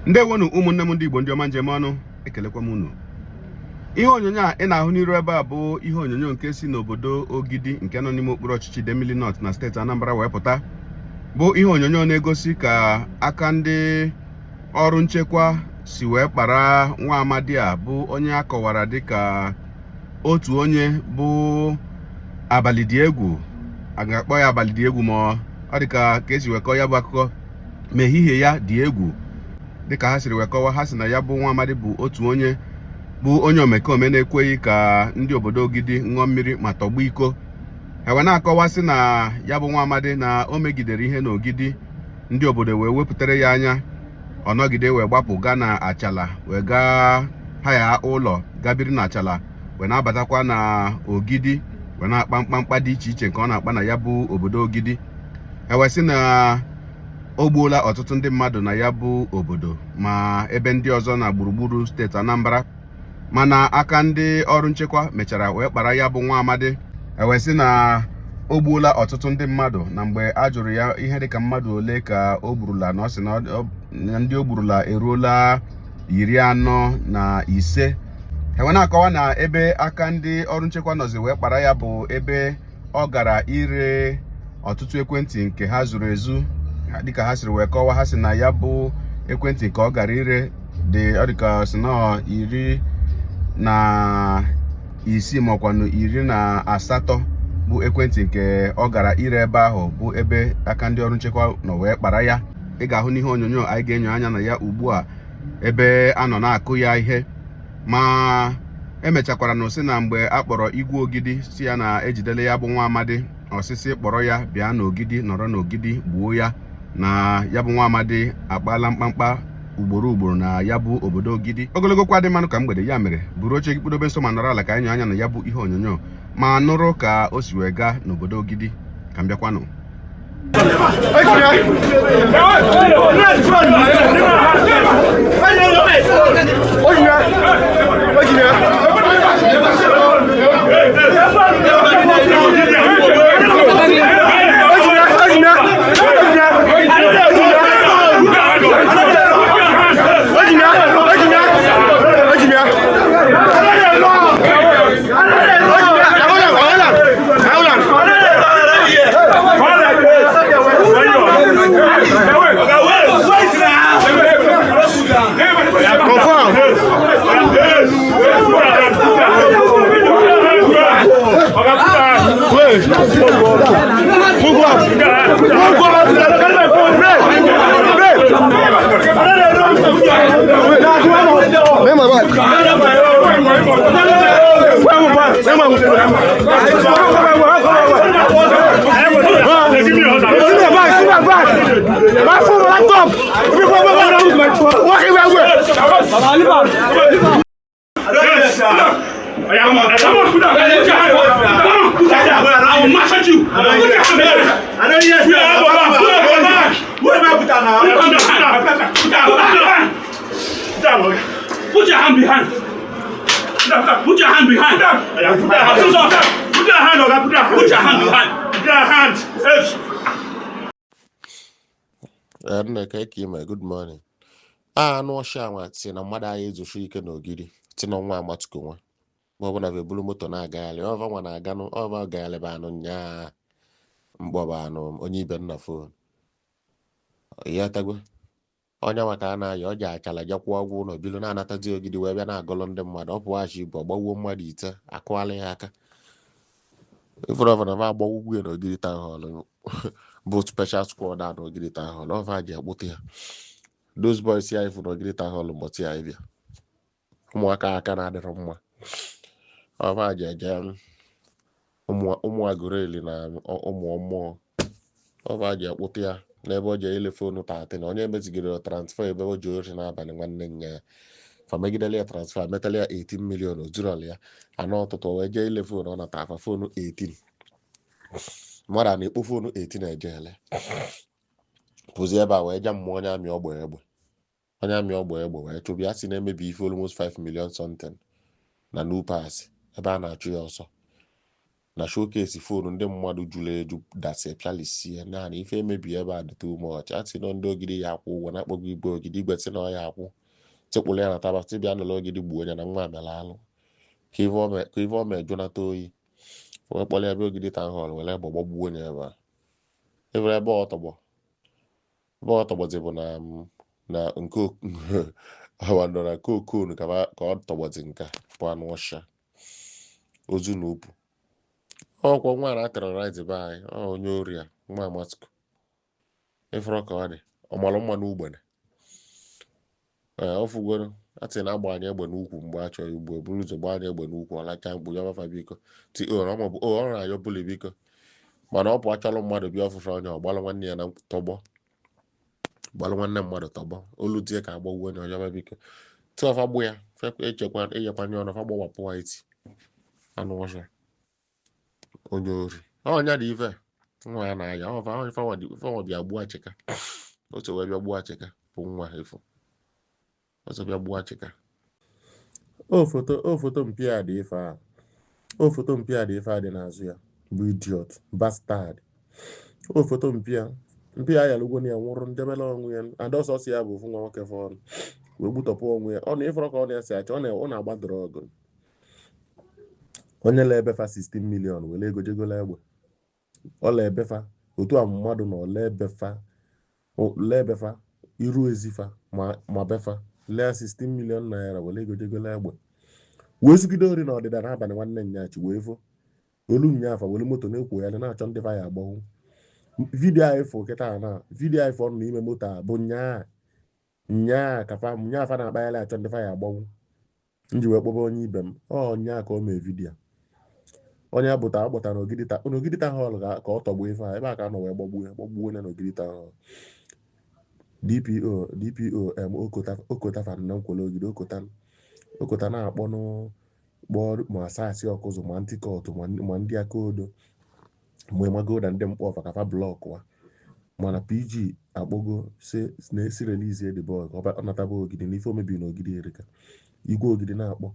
Ndewonu ụmụnne m ndị Igbo ndị ọma njem ọnụ, ekelekwa m unu. Ihe onyonyo a ị na-ahụ n'iru ebe a bụ ihe onyonyo nke si n'obodo Ogidi nke nọ n'ime okpuru ọchịchị Idemili North na steeti Anambra wee pụta. Bụ ihe onyonyo na-egosi ka aka ndị ọrụ nchekwa si wee kpara nwa amadi a bụ onye a kọwara dịka otu onye bụ abalị dị egwu. A ga-akpọ ya abalị dị egwu ma ọ dịka ka esi wee kọọ ya bụ akụkọ ma ehihie ya dị egwu. Dịka ha siri wee kọwa, ha si na ya bụ nwa amadi bụ otu onye bụ onye omekome na-ekweghị ka ndị obodo Ogidi ṅụọ mmiri ma tọgbu iko. Ha wee na-akọwa sị na ya bụ nwa amadi na o megidere ihe n'Ogidi, ndị obodo wee wepụtara ya anya, ọ nọgide wee gbapụ gaa na Achala wee gaa ha ya ụlọ gabiri na Achala wee na-abatakwa na Ogidi wee na-akpa mkpamkpa dị iche iche nke ọ na-akpa na ya bụ obodo Ogidi. Ha wee sị na o gbuola ọtụtụ ndị mmadụ na ya bụ obodo ma ebe ndị ọzọ na gburugburu steeti Anambra, mana aka ndị ọrụ nchekwa mechara wee kpara ya bụ nwa amadi. Wee sị na o gbuola ọtụtụ ndị mmadụ, na mgbe a jụrụ ya ihe dịka mmadụ ole ka o gburula, na ọ sị na ndị o gburula eruola 45. Wee na-akọwa na ebe aka ndị ọrụ nchekwa nọzi wee kpara ya bụ ebe ọ gara ire ọtụtụ ekwentị nke ha zuru ezu. Dịka ha siri wee kọwa, ha sị na ya bụ ekwentị nke ọ gara ire dị ọ dịka si na 16 makwanụ 18 bụ ekwentị nke ọ gara ire ebe ahụ, bụ ebe aka ndị ọrụ nchekwa nọ wee kpara ya. Ị ga-ahụ n'ihe onyonyo anyị ga-enyo anya na ya ugbu a, ebe a nọ na-akụ ya ihe. Ma emechakwara na osi na mgbe a kpọrọ igwe Ogidi si ya na ejidele ya bụ nwa amadi, osisi kpọrọ ya bịa n'Ogidi, nọrọ n'Ogidi gbuo ya, na ya bụ nwa amadi akpala mkpamkpa ugboro na ya bụ obodo Ogidi. Ogologo kwa dị mmanụ ka mgbede, ya mere buru oche gị kpụdobe nso ma nọrọ ala ka anyị nyo anya na ya bụ ihe onyonyo ma nụrụ ka o si wee gaa n'obodo Ogidi. Ka m bịakwanụ. Put your hand behind. Put your hand behind. Put your hand on. Put your hand behind. Put your hand. Good morning. No shower si na mmadụ anyị ezuchu ike n'Ogidi ti n'ọnwa amatuko nwa ma ọ bụ na bebulu moto na-agagharị ọva nwa na-aga n'ọva gagharị bụ anụ nya mkpọba anụ onye ibe nna fon ya tagwe onye maka a na-ayọ ọ ji Achala jakwa ọgwụ ụlọ bilu na-anatazi Ogidi wee bịa na-agọlọ ndị mmadụ. Ọ pụghachi bụ ọgbagwuo mmadụ ite akụwala ya aka ifuru ọva na ma agbagwugwu ya n'Ogidi Town Hall bụ special squad a n'Ogidi Town Hall. Ọva ji akpụta ya those boys ya ifuru n'Ogidi Town Hall mbọtị ya ịbịa ụmụaka aka na-adịrọ mma. Ọva ji eje ụmụ agụreli na ụmụ mmụọ. Ọva ji akpụta ya n'ebe o ji ile fonu 13 onye emezigidere transfer ebe o ji ori n'abalị nwanne nya ya famegidele ya transfer metala ya 18 million ozurọl ya anọ ụtụtụ wee jee ile fonu ọ nata afa fonu 18 mmadụ na-ekpo fonu 18 ejele pụzi ebe a wee ja mmụọ onye amị ọgbọ egbe wee chụbịa ya si na-emebi ife almost 5 million something na New Pass ebe a na-achụ ya ọsọ. na showcase fonu ndị mmadụ jụrụ eju dasị pịalisie naanị ife emebi ebe a dị too much atị nọ ndị Ogidi ya akwụ ụgwọ na-akpọgo igwe Ogidi igwe sị na ọ ya akwụ tịkpụrụ ya na tabasị bịa nụlọ Ogidi gbuo onye na nwa amela alụ ka ife o mee jụnata oyi wee kpọrọ ya bịa Ogidi town hall were egbe gbagbuo onye ebe a evere ebe ọtọgbọzi bụ na nke awandọ na kokonu ka ọ tọgbọzi nka bụ anụ ọsha ozu na upu ọkwọ nwa na terrorize be anyị onye ori a nwa Amatiko ịfụrụ ka ọ dị ọmalụ mma n'ugbene ọfụgoro atị na agba anyị egbe n'ukwu mgbe a chọrọ igbu eburu ụzọ gba anyị egbe n'ukwu ọlacha mkpu ya bafa biko ọ na-ayọ bụli biko mana ọ bụ achalụ mmadụ bịa ọfụfụ onye ọgbalụ nwanne ya na tọgbọ gbalụ nwanne mmadụ tọgbọ olu tie ka agbagwo onye ọjọba biko tụọfa gbụ ya eyekwanye ọnụ fa gbawapụ iti anụ ọcha onye ori ọnya dị ife nwa ya na-aya ọfa bịa gbuo Achịka otu wee bịa gbuo Achịka bụ nwa efu ọzọ bịa gbuo Achịka foto mpịa dị ife a foto mpịa dị ife a dị n'azụ ya bụ idiot bastard foto mpịa ya lụgwo na ya nwụrụ ndebele ọnwụ ya adọsọsị ya bụ ofu nwa nwoke fọrọ wee gbutọpụ onwe ya ọ na ịfọrọ ka ọ na-esi achọ ọ na-agba drọgụ onye la ebefa 16 million were ego jegola egbe ọ la ebefa otu a mmadụ na ole ebefa iru ezifa ma befa lee 16 million naira were ego jegola egbe wee sugide ori na ọdịda n'abalị nwanne nyachi wee fo olu nnyafa were moto na-ekwo ya na-achọ ndị fa ya agbanwu vidiyo anyị fụ kịta na vidiyo anyị fọrọ n'ime moto a bụ nyaa ka nyafa na-akpagharị achọ ndị fa ya agbanwu nji wee kpọba onye ibe m nyaa ka o mee vidiyo onye agbụta n'Ogidi town hall ka ọ tọgbuo ife a ebe a ka nọ wee gbagbuo onye n'Ogidi town hall DPO okota fanna nkwele Ogidi okota na-akpọ n'gbọ ma asasị ọkụzụ ma ntikọtụ ma ndị aka odo mgbe magoda ndị mkpọ ọfa kafa blọkụ wa mana PG akpọgo na-esi relizi ede boy ka ọ nataba Ogidi n'ife omebi na Ogidi erika igwe Ogidi na-akpọ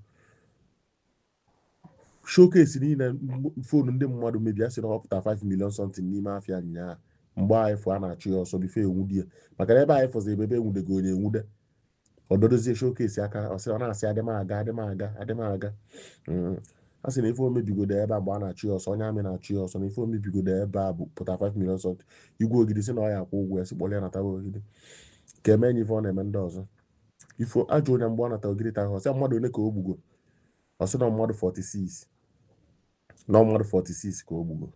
showcase niile fonu ndị mmadụ mebi a sị na ọpụta 5 million something n'ime afịa nyaa mgbe anyị fụ a na-achụ ya ọsọ bife enwudie maka na ebe anyị fọzi ebe enwudego onye enwude ọdodozie showcase aka ọ na-asị adịmaga a sị na ife omebigodo ebe a mgbe a na-achụ ya ọsọ onye amị na-achụ ya ọsọ na ife omebigodo ebe a bụ pụta 5 million something igwe Ogidi sị na ọ ya akwụ ụgwọ ya si kpọrọ ya nataba Ogidi ka eme enye ife ọ na-eme ndị ọzọ ifo ajụ onye mgbe ọ nata Ogidi town hall sị mmadụ ole ka o gbugo ọ sị na mmadụ 46 ka o gbugo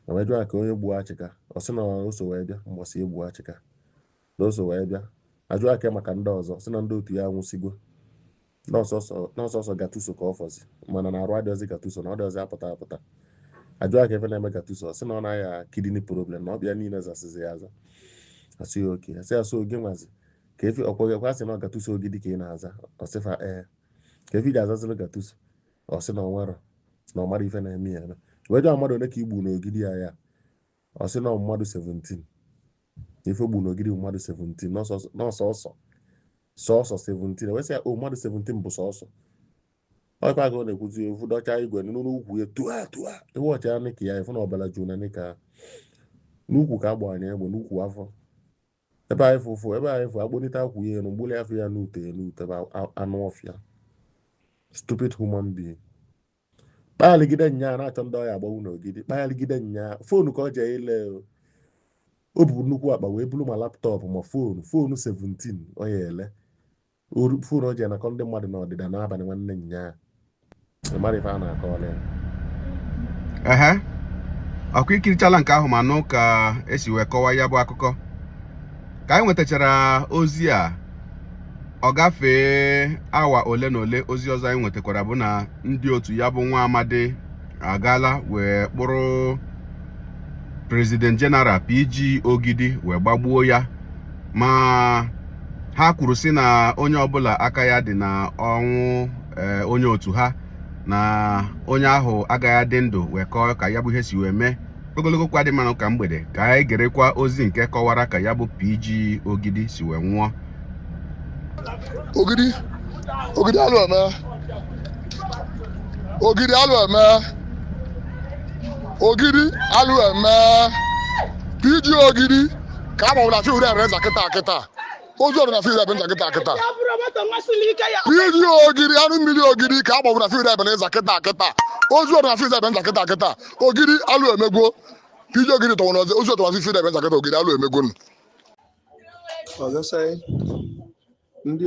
wee ka onye gbuo Achịka ọ sị na oso wee bịa mgbọsị egbuo Achịka na oso wee bịa ajụ aka maka ndị ọzọ sị na ndị otu ya nwụsigo n'ọsọsọ Gatuso ka ọ fọzi mana na arụ adịọzi Gatuso na ọ dịọzi apụta ajụ aka efe na-eme Gatuso sị na ọ na-aya kidney problem na ọbịa niile zasịzi ya aza asị ya oke asị ya so oge nwazi ka efe ọkwọghịkwa sị na Gatuso Ogidi ka ị na-aza ọsịfa ka efe iji azazịrị Gatuso ọ sị na ọ nwere na ọ mara ife na-eme ya wee jụọ mmadụ ole ka igbu n'Ogidi ya ọ sị na mmadụ 17 ife gbu n'Ogidi mmadụ 17 n'ọsọsọ 17 wee sị ya mmadụ 17 bụ sọsọ ọkwa ka ọ na-ekwuzi ofu dọcha igwe n'ukwu ya tụa ewe ọcha nịka ya efu na ọbara jụ na nịka n'ukwu ka agba anya egbe n'ukwu afọ ebe anyị fụ akpọnite akwụ ya elu mgbuli afọ ya n'ute anụ ọfịa stupid human being kpaghaligide nya na-achọ ndị ọya agbanwu n'Ogidi kpaghaligide nya fonu ka ọ jee ile o bu nnukwu akpa wee buru ma laptọpụ ma fonu 17 ọ ya ele fonu ọ jee nakọ ndị mmadụ n'ọdịda n'abalị nwanne nya mara ife a na-akọọla ya ọkụ ikirichala nke ahụ ma nụ ka esi wee kọwaa ya bụ akụkọ ka anyị nwetachara ozi a ọ gafee awa ole na ole ozi ọzọ anyị nwetakwara bụ na ndị otu ya bụ nwa amadi agaala wee kpụrụ President General PG Ogidi wee gbagbuo ya ma ha kwuru sị na onye ọbụla aka ya dị na ọnwụ onye otu ha na onye ahụ agaghị adị ndụ wee kọọ ka ya bụ ihe si wee mee ogologo kwa dị mmanụ ka mgbede ka anyị gerekwa ozi nke kọwara ka ya bụ PG Ogidi si wee nwụọ. Ogidi alụ eme Ogidi Alueme PG Ogidi ka a gbawara field ebe nza kịta ozu ọrụ na field ebe nza kịta PG Ogidi anụ mmiri Ogidi ka a gbawara field ebe nza kịta ozu ọrụ na field ebe nza kịta Ogidi Aluemegwo PG Ogidi tọwara ozu ọrụ na field ebe nza kịta Ogidi Aluemegwo ọgasị ndị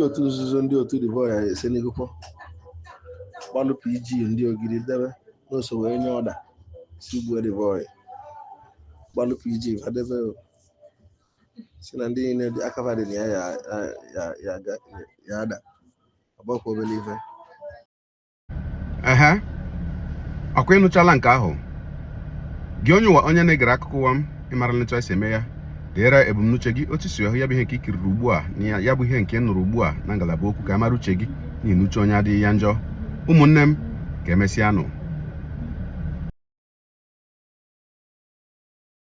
otu nzuzo ndị otu Divoya ese n'igụkwọ gbalụ PG ndị Ogidi debe n'oso wee nye ọda si gbuo Divoya gbalụ PG vadebe si na ndị niile akabadị na ya ada agbakwa obele ife ọkwa ịnụchala nke ahụ gị onye na-egere akụkọ ụwa m ịmara nleta esi eme ya deere ebumnuche gị otu si ahụ ya bụ ihe nke ikiriri ugbu a na ya bụ ihe nke nụrụ ugbu a na ngalaba okwu ka amara uche gị n'ihi na uche onye adịghị ya njọ ụmụnne m ka emesịanụ